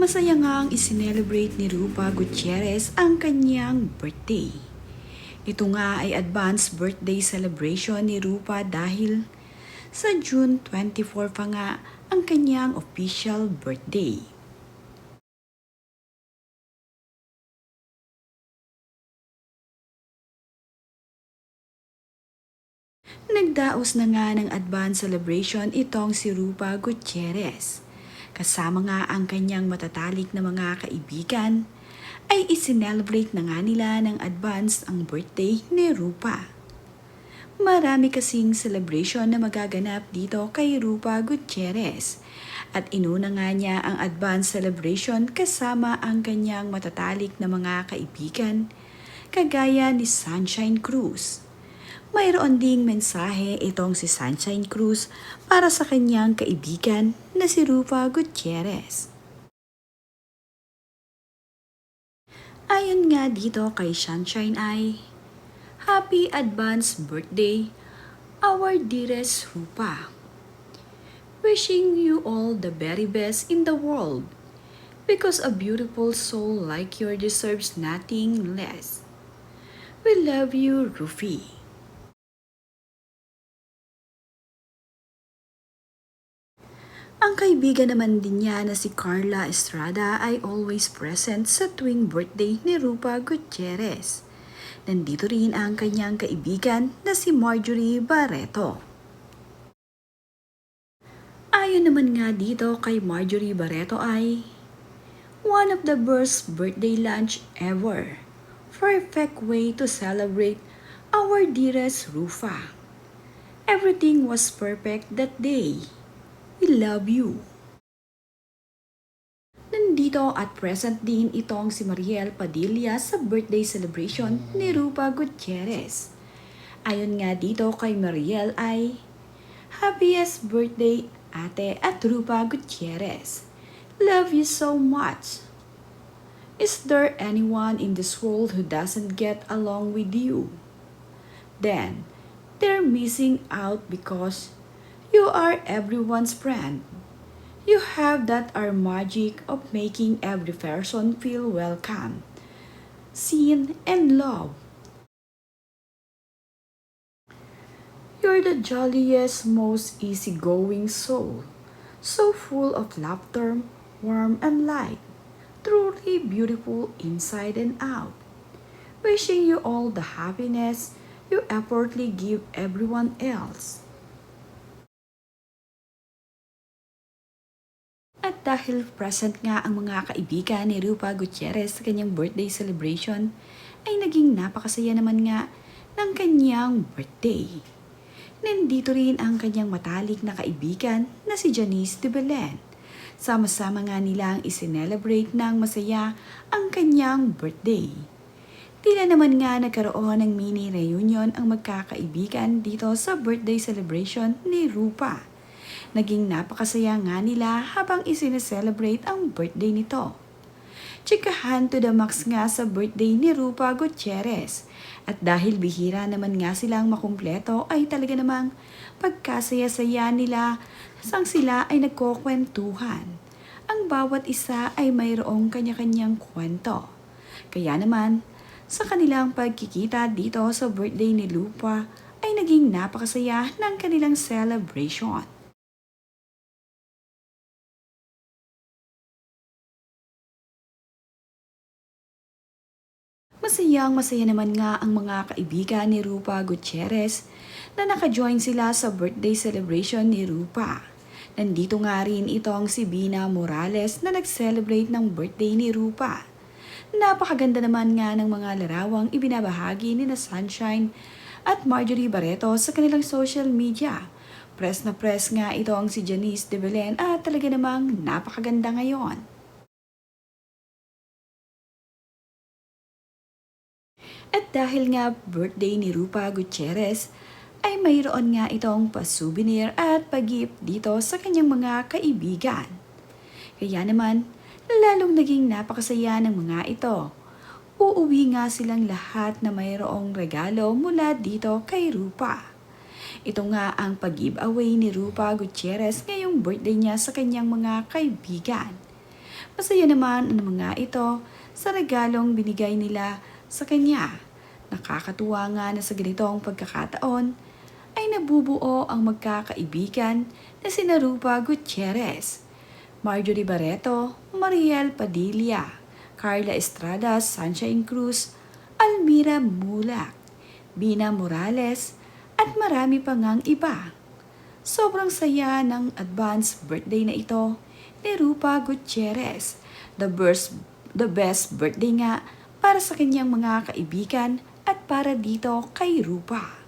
Masaya ngang isinelebrate ni Rupa Gutierrez ang kanyang birthday. Ito nga ay advance birthday celebration ni Rupa dahil sa June 24 pa nga ang kanyang official birthday. Nagdaos na nga ng advance celebration itong si Rupa Gutierrez. Kasama nga ang kanyang matatalik na mga kaibigan, ay isinelebrate na nga nila ng advance ang birthday ni Rupa. Marami kasing celebration na magaganap dito kay Rupa Gutierrez at inuna nga niya ang advance celebration kasama ang kanyang matatalik na mga kaibigan kagaya ni Sunshine Cruz. Mayroon ding mensahe itong si Sunshine Cruz para sa kanyang kaibigan na si Rupa Gutierrez. Ayon nga dito kay Sunshine ay, Happy advance birthday, our dearest Rupa. Wishing you all the very best in the world because a beautiful soul like yours deserves nothing less. We love you, Rufi. Ang kaibigan naman din niya na si Carla Estrada ay always present sa tuwing birthday ni Rupa Gutierrez. Nandito rin ang kanyang kaibigan na si Marjorie Barreto. Ayon naman nga dito kay Marjorie Barreto ay, One of the best birthday lunch ever. Perfect way to celebrate our dearest Rufa. Everything was perfect that day. We love you. Nandito at present din itong si Mariel Padilla sa birthday celebration ni Rupa Gutierrez. Ayon nga dito kay Mariel ay, Happiest birthday ate at Rupa Gutierrez. Love you so much. Is there anyone in this world who doesn't get along with you? Then, they're missing out because you are everyone's friend. You have that magic of making every person feel welcome, seen, and loved. You're the jolliest, most easygoing soul, so full of laughter, warm and light, truly beautiful inside and out. Wishing you all the happiness you effortlessly give everyone else. At dahil present nga ang mga kaibigan ni Rupa Gutierrez sa kanyang birthday celebration, ay naging napakasaya naman nga ng kanyang birthday. Nandito rin ang kanyang matalik na kaibigan na si Janice de Belen. Sama-sama nga nilang isinelebrate ng masaya ang kanyang birthday. Tila naman nga nagkaroon ng mini reunion ang magkakaibigan dito sa birthday celebration ni Rupa. Naging napakasaya nga nila habang isineselebrate ang birthday nito. Chikahan to the max nga sa birthday ni Rupa Gutierrez. At dahil bihira naman nga silang makumpleto ay talaga namang pagkasaya-saya nila sang sila ay nagkukwentuhan. Ang bawat isa ay mayroong kanya-kanyang kwento. Kaya naman, sa kanilang pagkikita dito sa birthday ni Rupa ay naging napakasaya ng kanilang celebration. Masaya naman nga ang mga kaibigan ni Rupa Gutierrez na naka-join sila sa birthday celebration ni Rupa. Nandito nga rin itong si Bina Morales na nag-celebrate ng birthday ni Rupa. Napakaganda naman nga ng mga larawang ibinabahagi ni na Sunshine at Marjorie Barreto sa kanilang social media. Press na press nga itong si Janice de Belen at talaga namang napakaganda ngayon. At dahil nga birthday ni Rupa Gutierrez, ay mayroon nga itong pa-souvenir at pag-gift dito sa kanyang mga kaibigan. Kaya naman, lalong naging napakasaya ng mga ito. Uuwi nga silang lahat na mayroong regalo mula dito kay Rupa. Ito nga ang pag-giveaway ni Rupa Gutierrez ngayong birthday niya sa kanyang mga kaibigan. Masaya naman ang mga ito sa regalong binigay nila sa kanya. Nakakatuwa nga na sa ganitong pagkakataon ay nabubuo ang magkakaibigan na sina Rupa Gutierrez, Marjorie Barreto, Mariel Padilla, Carla Estrada, Sunshine Cruz, Almira Mulak, Bina Morales, at marami pa ngang iba. Sobrang saya ng advance birthday na ito ni Rupa Gutierrez. The best birthday nga para sa kanyang mga kaibigan at para dito kay Rupa.